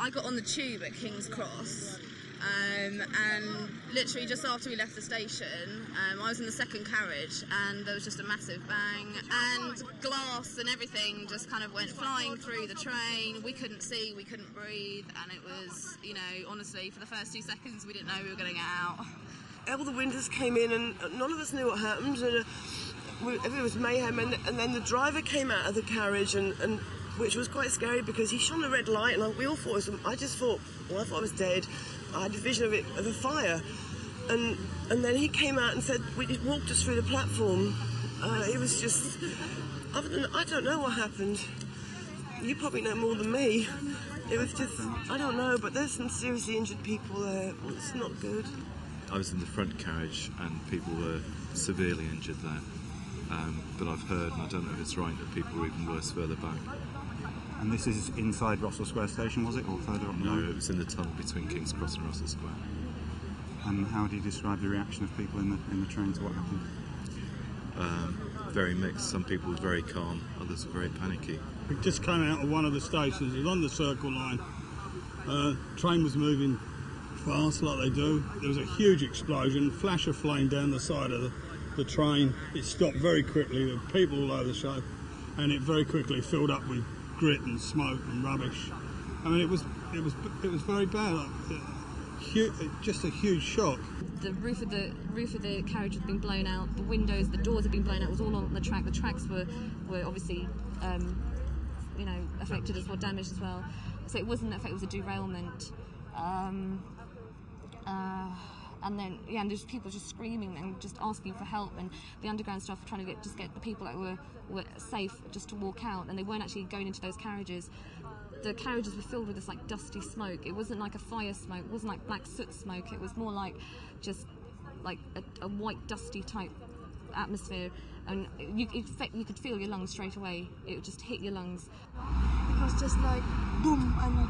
I got on the tube at King's Cross, and literally just after we left the station, I was in the second carriage, and there was just a massive bang, and glass and everything just kind of went flying through the train. We couldn't see, we couldn't breathe, and it was, you know, honestly, for the first 2 seconds we didn't know we were going to get out. All the windows came in, and none of us knew what happened, and it was mayhem, and then the driver came out of the carriage, and which was quite scary because he shone a red light, and we all thought it was, I thought I was dead. I had a vision of a fire, and then he came out and said, he walked us through the platform. It was just, other than, I don't know what happened. You probably know more than me. It was just, I don't know, but there's some seriously injured people there. It's not good. I was in the front carriage and people were severely injured there. But I've heard, and I don't know if it's right, that people were even worse further back. And this is inside Russell Square Station, was it, or further up the road? No, it was in the tunnel between King's Cross and Russell Square. And how do you describe the reaction of people in the train to what happened? Very mixed. Some people were very calm, others were very panicky. We just came out of one of the stations. It was on the Circle line. Train was moving fast like they do. There was a huge explosion, flash of flame down the side of the train. It stopped very quickly. There were people all over the show, and it very quickly filled up with grit and smoke and rubbish. I mean, it was very bad. Just a huge shock. The roof of the carriage had been blown out. The windows, the doors had been blown out. It was all on the track. The tracks were obviously, you know, affected as well, damaged as well. So it wasn't that it was a derailment. And then, yeah, and there's people just screaming and just asking for help, and the underground staff were trying to get the people that were safe just to walk out, and they weren't actually going into those carriages. The carriages were filled with this like dusty smoke. It wasn't like a fire smoke, it wasn't like black soot smoke, it was more like just like a white dusty type atmosphere, and you could feel your lungs straight away. It would just hit your lungs. It was just like boom, and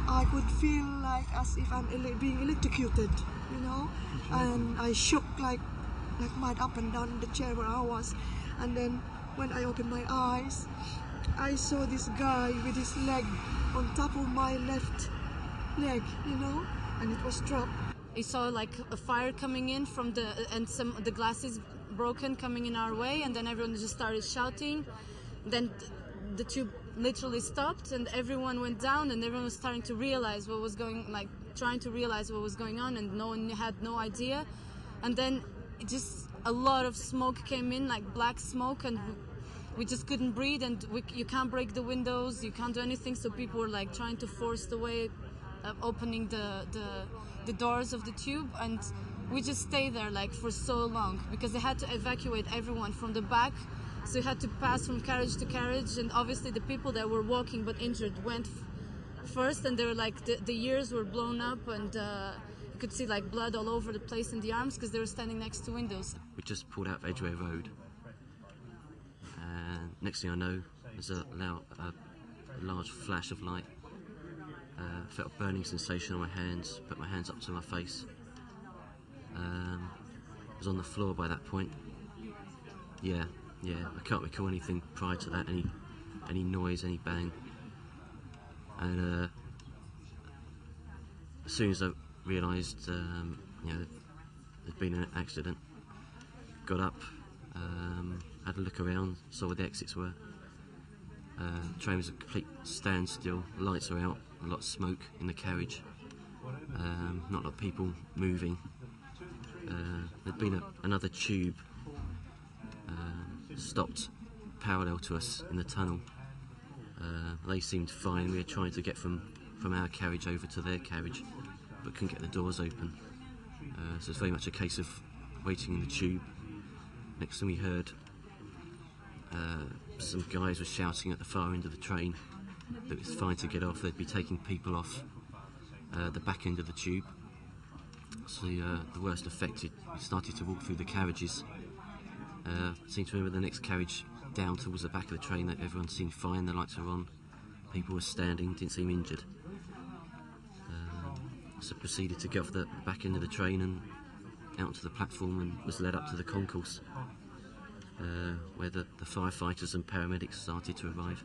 I could feel like as if I'm being electrocuted, you know, and I shook like mad up and down the chair where I was. And then when I opened my eyes, I saw this guy with his leg on top of my left leg, you know, and it was dropped. I saw like a fire coming in from and some of the glasses broken coming in our way, and then everyone just started shouting. Then the tube literally stopped, and everyone went down, and everyone was starting to realize what was trying to realize what was going on, and no one had no idea. And then just a lot of smoke came in, like black smoke, and we just couldn't breathe, and you can't break the windows, you can't do anything, so people were like trying to force the way of opening the doors of the tube, and we just stayed there like for so long because they had to evacuate everyone from the back, so you had to pass from carriage to carriage, and obviously the people that were walking but injured went first, and they were like the ears were blown up, and you could see like blood all over the place in the arms because they were standing next to windows. We just pulled out of Edgware Road, and next thing I know, there's a large flash of light. Felt a burning sensation on my hands, put my hands up to my face. I was on the floor by that point. Yeah, I can't recall anything prior to that, any noise, any bang. And as soon as I realised, you know, there'd been an accident, got up, had a look around, saw where the exits were. The train was a complete standstill, the lights were out, a lot of smoke in the carriage, not a lot of people moving. There'd been another tube stopped parallel to us in the tunnel. They seemed fine. We were trying to get from our carriage over to their carriage, but couldn't get the doors open. So it's very much a case of waiting in the tube. Next thing we heard, some guys were shouting at the far end of the train that it was fine to get off. They'd be taking people off the back end of the tube. So the worst affected started to walk through the carriages. I seem to remember the next carriage down towards the back of the train that everyone seemed fine, the lights were on, people were standing, didn't seem injured. So proceeded to get off the back end of the train and out onto the platform, and was led up to the concourse where the firefighters and paramedics started to arrive.